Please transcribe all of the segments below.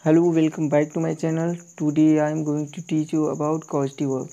Hello welcome back to my channel. Today I am going to teach you about causative verb.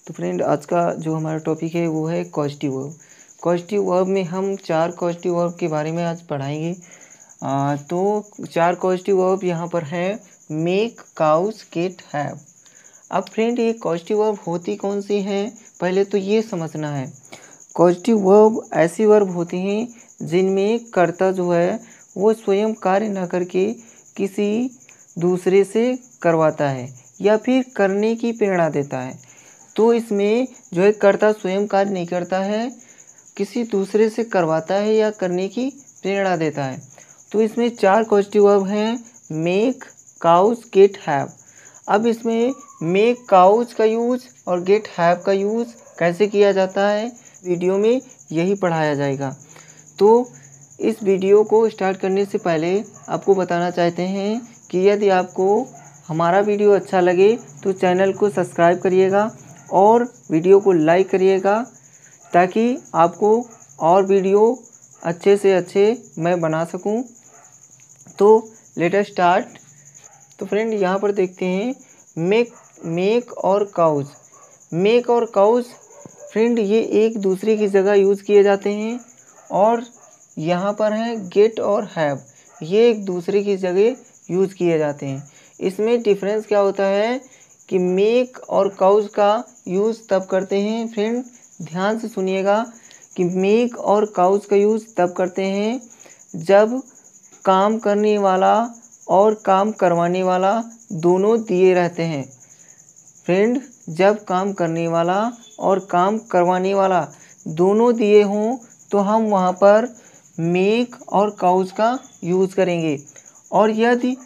तो friend, आज का जो हमारा topic है वो है कॉजेटिव वर्ब। कॉजेटिव वर्ब में हम 4 कॉजेटिव वर्ब के बारे में आज पढ़ाएंगे। तो 4 कॉजेटिव वर्ब यहाँ पर हैं: मेक, काउज, गेट, हैव। अब फ्रेंड, ये कॉजेटिव वर्ब होती कौन सी हैं, पहले तो ये समझना है। कॉजेटिव वर्ब ऐसी वर्ब होती हैं जिनमें कर्ता जो है वो स्वयं कार्य न करके किसी दूसरे से करवाता है या फिर करने की प्रेरणा देता है। तो इसमें जो है कर्ता स्वयं कार्य नहीं करता है, किसी दूसरे से करवाता है या करने की प्रेरणा देता है। तो इसमें 4 कॉजेटिव वर्ब हैं: मेक, काउज, गेट, हैव। अब इसमें मेक, काउज का यूज़ और गेट, हैव का यूज़ कैसे किया जाता है, वीडियो में यही पढ़ाया जाएगा। तो इस वीडियो को स्टार्ट करने से पहले आपको बताना चाहते हैं कि यदि आपको हमारा वीडियो अच्छा लगे तो चैनल को सब्सक्राइब करिएगा और वीडियो को लाइक करिएगा, ताकि आपको और वीडियो अच्छे से अच्छे मैं बना सकूं। तो लेट अस स्टार्ट। तो फ्रेंड, यहाँ पर देखते हैं मेक और काउज। मेक और काउज फ्रेंड ये एक दूसरे की जगह यूज़ किए जाते हैं, और यहाँ पर हैं गेट और हैव, ये एक दूसरे की जगह यूज़ किए जाते हैं। इसमें डिफरेंस क्या होता है कि मेक और काउज का यूज़ तब करते हैं, फ्रेंड ध्यान से सुनिएगा, कि मेक और काउज का यूज़ तब करते हैं जब काम करने वाला और काम करवाने वाला दोनों दिए रहते हैं। फ्रेंड, जब काम करने वाला और काम करवाने वाला दोनों दिए हों तो हम वहाँ पर मेक और काउज का यूज़ करेंगे। और यदि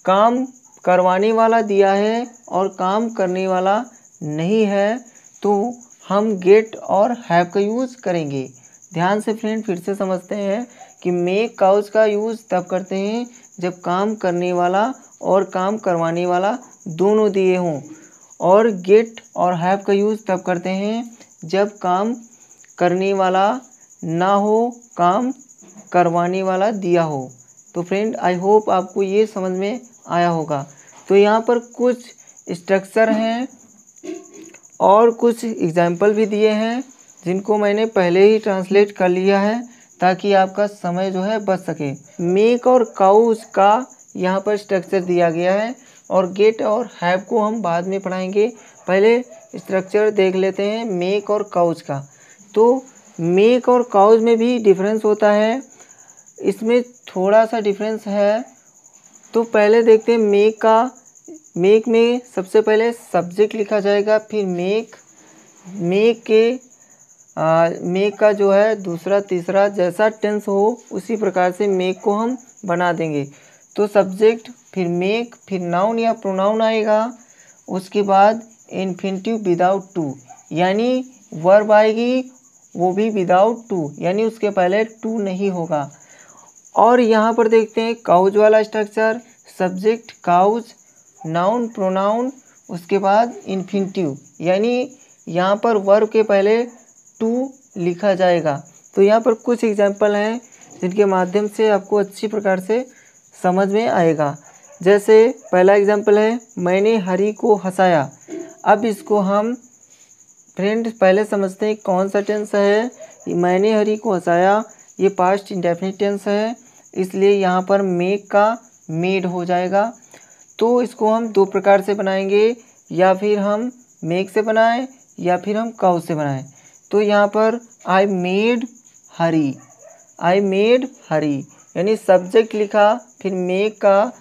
काम करवाने वाला दिया है और काम करने वाला नहीं है तो हम गेट और हैव का यूज़ करेंगे। ध्यान से फ्रेंड फिर से समझते हैं कि मेक, काउज का यूज़ तब करते हैं जब काम करने वाला और काम करवाने वाला दोनों दिए हों, और गेट और हैव का यूज़ तब करते हैं जब काम करने वाला ना हो, काम करवाने वाला दिया हो। तो फ्रेंड, आई होप आपको ये समझ में आया होगा। तो यहाँ पर कुछ स्ट्रक्चर हैं और कुछ एग्जाम्पल भी दिए हैं जिनको मैंने पहले ही ट्रांसलेट कर लिया है, ताकि आपका समय जो है बच सके। मेक और काउज का यहाँ पर स्ट्रक्चर दिया गया है, और गेट और हैव को हम बाद में पढ़ाएंगे। पहले स्ट्रक्चर देख लेते हैं मेक और काउज का। तो मेक और काउज में भी डिफरेंस होता है, इसमें थोड़ा सा डिफरेंस है। तो पहले देखते हैं मेक का। मेक में सबसे पहले सब्जेक्ट लिखा जाएगा, फिर मेक का जो है दूसरा तीसरा जैसा टेंस हो उसी प्रकार से मेक को हम बना देंगे। तो सब्जेक्ट, फिर मेक, फिर नाउन या प्रोनाउन आएगा, उसके बाद इन्फिनिटिव विदाउट टू, यानी वर्ब आएगी वो भी विदाउट टू, यानी उसके पहले टू नहीं होगा। और यहाँ पर देखते हैं काउज वाला structure, subject cause, noun pronoun, उसके बाद इन्फिनिटिव, यानी यहाँ पर वर्ब के पहले टू लिखा जाएगा। तो यहाँ पर कुछ एग्जाम्पल हैं जिनके माध्यम से आपको अच्छी प्रकार से समझ में आएगा। जैसे पहला एग्जाम्पल है, मैंने हरी को हंसाया। अब इसको हम फ्रेंड पहले समझते हैं कौन सा टेंस है। मैंने हरी को हंसाया ये पास्ट इंडेफिनिट टेंस है, इसलिए यहाँ पर मेक का मेड हो जाएगा। तो इसको हम दो प्रकार से बनाएंगे, या फिर हम मेक से बनाएं या फिर हम काउज से बनाएं। तो यहाँ पर आई मेड हरी, यानी सब्जेक्ट लिखा, फिर मेक का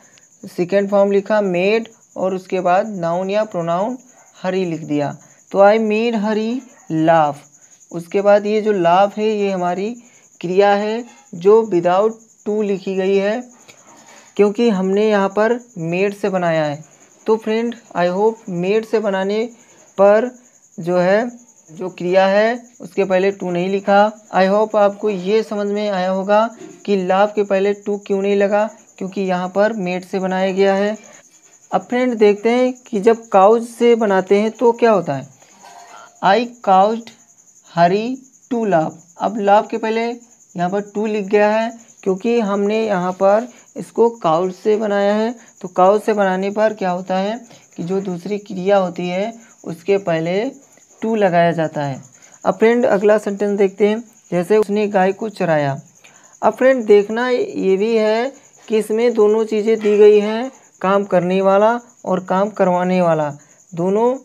सेकेंड फॉर्म लिखा मेड, और उसके बाद नाउन या प्रोनाउन हरी लिख दिया। तो आई मेड हरी लाफ। उसके बाद ये जो लाफ है ये हमारी क्रिया है जो विदाउट टू लिखी गई है, क्योंकि हमने यहाँ पर मेड से बनाया है। तो फ्रेंड, आई होप मेड से बनाने पर जो है जो क्रिया है उसके पहले टू नहीं लिखा। आई होप आपको ये समझ में आया होगा कि लाभ के पहले टू क्यों नहीं लगा, क्योंकि यहाँ पर मेड से बनाया गया है। अब फ्रेंड देखते हैं कि जब काउज से बनाते हैं तो क्या होता है। आई काउज्ड हरी टू लाभ। अब लाभ के पहले यहाँ पर टू लिख गया है, क्योंकि हमने यहाँ पर इसको काउज से बनाया है। तो काउज से बनाने पर क्या होता है कि जो दूसरी क्रिया होती है उसके पहले टू लगाया जाता है। अब फ्रेंड अगला सेंटेंस देखते हैं, जैसे उसने गाय को चराया। अब फ्रेंड देखना ये भी है कि इसमें दोनों चीज़ें दी गई हैं, काम करने वाला और काम करवाने वाला दोनों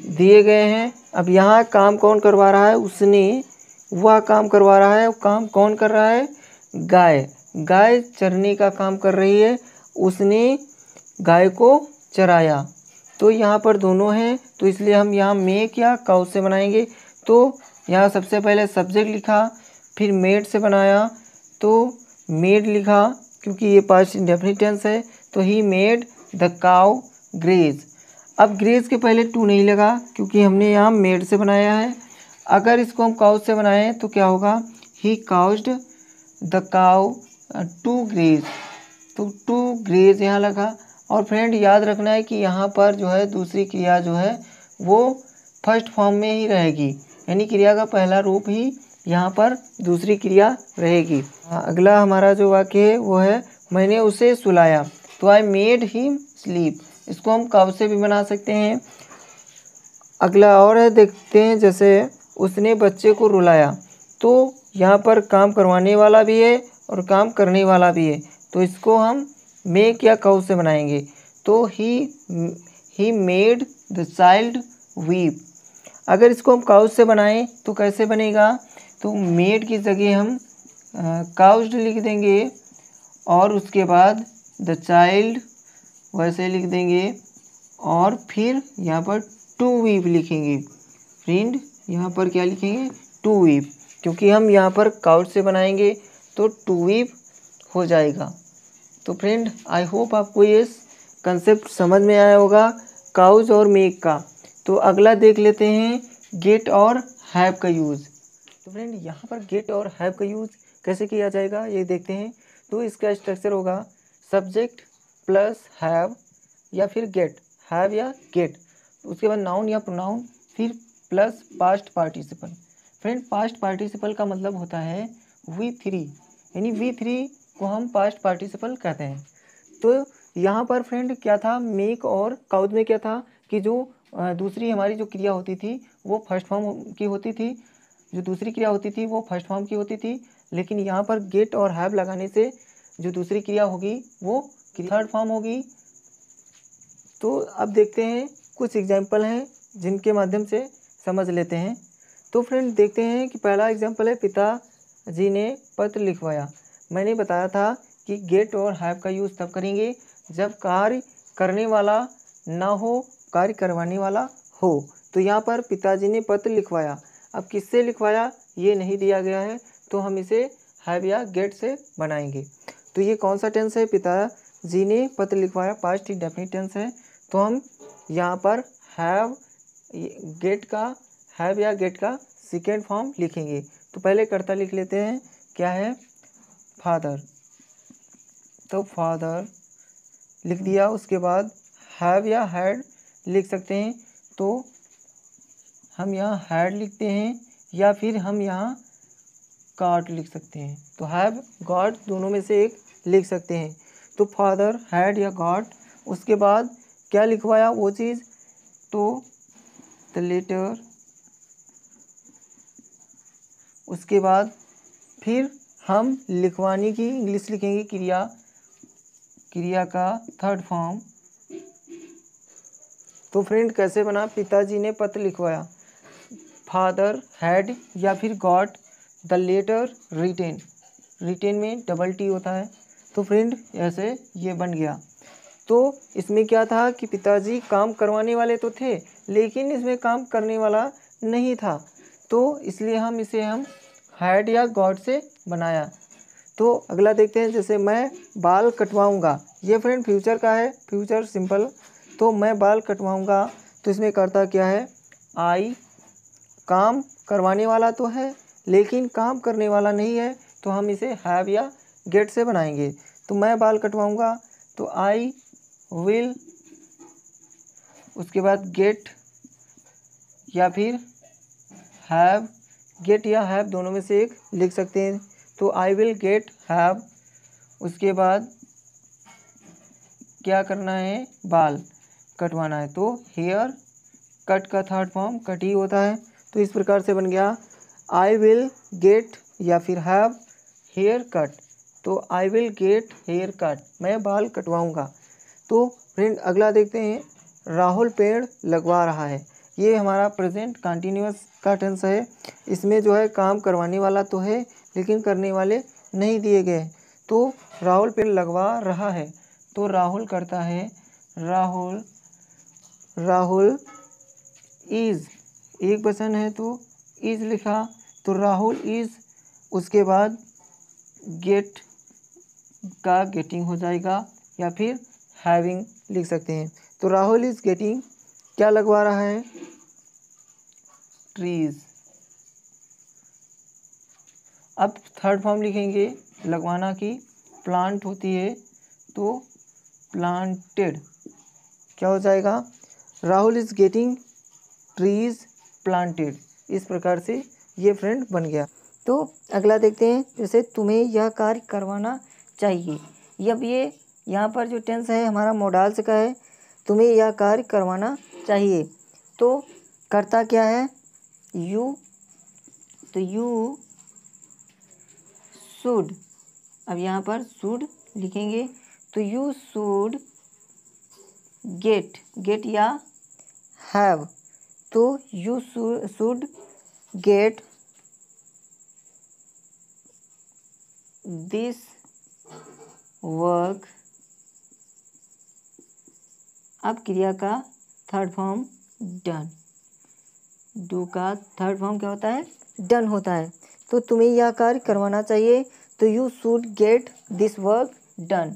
दिए गए हैं। अब यहाँ काम कौन करवा रहा है, उसने, वह काम करवा रहा है। काम कौन कर रहा है, गाय। गाय चरने का काम कर रही है, उसने गाय को चराया। तो यहाँ पर दोनों हैं, तो इसलिए हम यहाँ मेक या काउज से बनाएंगे। तो यहाँ सबसे पहले सब्जेक्ट लिखा, फिर मेड से बनाया तो मेड लिखा, क्योंकि ये पास्ट इंडेफिनिट टेंस है। तो he made the cow graze. अब ग्रेज के पहले टू नहीं लगा क्योंकि हमने यहाँ मेड से बनाया है। अगर इसको हम काउज से बनाएं तो क्या होगा, he caused the cow to graze. तो टू ग्रेज यहाँ लगा। और फ्रेंड याद रखना है कि यहाँ पर जो है दूसरी क्रिया जो है वो फर्स्ट फॉर्म में ही रहेगी, यानी क्रिया का पहला रूप ही यहाँ पर दूसरी क्रिया रहेगी। अगला हमारा जो वाक्य है वो है मैंने उसे सुलाया। तो आई मेड हिम स्लीप। इसको हम काउ से भी बना सकते हैं। अगला और है, देखते हैं, जैसे उसने बच्चे को रुलाया। तो यहाँ पर काम करवाने वाला भी है और काम करने वाला भी है, तो इसको हम मेक या काउ से बनाएंगे। तो he made the child weep. अगर इसको हम काउज से बनाएं तो कैसे बनेगा, तो मेड की जगह हम काउज्ड लिख देंगे और उसके बाद द चाइल्ड वैसे लिख देंगे और फिर यहाँ पर टू वीप लिखेंगे। फ्रेंड यहाँ पर क्या लिखेंगे, टू वीप, क्योंकि हम यहाँ पर काउज से बनाएंगे तो टू वीप हो जाएगा। तो फ्रेंड आई होप आपको ये कंसेप्ट समझ में आया होगा काउज और मेक का। तो अगला देख लेते हैं गेट और हैव का यूज़। तो फ्रेंड यहाँ पर गेट और हैव का यूज़ कैसे किया जाएगा ये देखते हैं। तो इसका स्ट्रक्चर होगा सब्जेक्ट प्लस हैव या फिर गेट, हैव या गेट, उसके बाद नाउन या प्रोनाउन, फिर plus past participle. Friend past participle का मतलब होता है V3, यानी V3 को हम पास्ट पार्टिसिपल कहते हैं। तो यहाँ पर फ्रेंड क्या था, मेक और काउज में क्या था कि जो दूसरी हमारी जो क्रिया होती थी वो फर्स्ट फॉर्म की होती थी, जो दूसरी क्रिया होती थी वो फर्स्ट फॉर्म की होती थी। लेकिन यहाँ पर गेट और हैव लगाने से जो दूसरी क्रिया होगी वो थर्ड फॉर्म होगी। तो अब देखते हैं कुछ एग्जाम्पल हैं जिनके माध्यम से समझ लेते हैं। तो फ्रेंड देखते हैं कि पहला एग्जाम्पल है पिताजी ने पत्र लिखवाया। मैंने बताया था कि गेट और हैव का यूज़ तब करेंगे जब कार्य करने वाला ना हो, कार्य करवाने वाला हो। तो यहाँ पर पिताजी ने पत्र लिखवाया। अब किससे लिखवाया ये नहीं दिया गया है, तो हम इसे हैव या गेट से बनाएंगे। तो ये कौन सा टेंस है, पिताजी ने पत्र लिखवाया, पास्ट इंडेफिनिट टेंस है। तो हम यहाँ पर हैव या गेट का सेकेंड फॉर्म लिखेंगे। तो पहले कर्ता लिख लेते हैं, क्या है, फादर। तो फादर लिख दिया। उसके बाद हैव या हैड लिख सकते हैं, तो हम यहाँ हैड लिखते हैं या फिर हम यहाँ गॉट लिख सकते हैं। तो हैव गॉट दोनों में से एक लिख सकते हैं। तो फादर, हैड या गॉट। उसके बाद क्या लिखवाया वो चीज़, तो द लेटर। उसके बाद फिर हम लिखवाने की इंग्लिश लिखेंगे, क्रिया का थर्ड फॉर्म। तो फ्रेंड कैसे बना, पिताजी ने पत्र लिखवाया, फादर हैड या फिर got the letter written. Written में डबल टी होता है। तो फ्रेंड ऐसे ये बन गया। तो इसमें क्या था कि पिताजी काम करवाने वाले तो थे लेकिन इसमें काम करने वाला नहीं था, तो इसलिए हम इसे हैड या गॉट से बनाया। तो अगला देखते हैं, जैसे मैं बाल कटवाऊंगा। ये फ्रेंड फ्यूचर का है, फ्यूचर सिंपल। तो मैं बाल कटवाऊंगा, तो इसमें करता क्या है, आई। काम करवाने वाला तो है लेकिन काम करने वाला नहीं है, तो हम इसे हैव या गेट से बनाएंगे। तो मैं बाल कटवाऊंगा, तो आई विल। उसके बाद गेट या फिर हैव, गेट या हैव दोनों में से एक लिख सकते हैं। तो आई विल गेट हैव। उसके बाद क्या करना है, बाल कटवाना है। तो हेयर कट का थर्ड फॉर्म कट ही होता है। तो इस प्रकार से बन गया आई विल गेट या फिर हैव हेयर कट। तो I will get hair cut, मैं बाल कटवाऊंगा। तो फ्रेंड अगला देखते हैं, राहुल पेड़ लगवा रहा है। ये हमारा प्रेजेंट कंटिन्यूअस का टेंस है। इसमें जो है काम करवाने वाला तो है लेकिन करने वाले नहीं दिए गए। तो राहुल पेड़ लगवा रहा है, तो राहुल करता है, राहुल इज़, एक वचन है तो इज़ लिखा, तो राहुल इज़, उसके बाद गेट का गेटिंग हो जाएगा या फिर हैविंग लिख सकते हैं। तो राहुल इज़ गेटिंग, क्या लगवा रहा है, ट्रीज़। अब थर्ड फॉर्म लिखेंगे लगवाना की, प्लांट होती है तो प्लांटेड, क्या हो जाएगा, Rahul is getting trees planted. इस प्रकार से ये फ्रेंड बन गया। तो अगला देखते हैं, जैसे तुम्हें यह कार्य करवाना चाहिए। अब ये यहाँ पर जो टेंस है हमारा मोडाल्स का है, तुम्हें यह कार्य करवाना चाहिए। तो करता क्या है, यू, तो यू शुड, अब यहाँ पर शुड लिखेंगे, तो यू शुड गेट या हैव, तो you should get this work. अब क्रिया का थर्ड फॉर्म डन, डू का थर्ड फॉर्म क्या होता है, डन होता है। तो तुम्हें यह कार्य करवाना चाहिए, तो you should get this work done.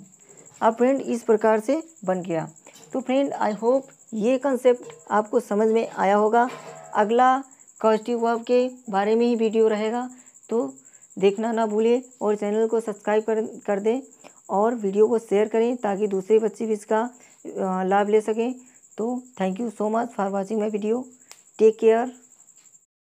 अब फ्रेंड इस प्रकार से बन गया। तो फ्रेंड आई होप ये कंसेप्ट आपको समझ में आया होगा। अगला कॉजेटिव वर्ब के बारे में ही वीडियो रहेगा, तो देखना ना भूलें और चैनल को सब्सक्राइब कर दें और वीडियो को शेयर करें ताकि दूसरे बच्चे भी इसका लाभ ले सकें। तो thank you so much for watching my video. Take care.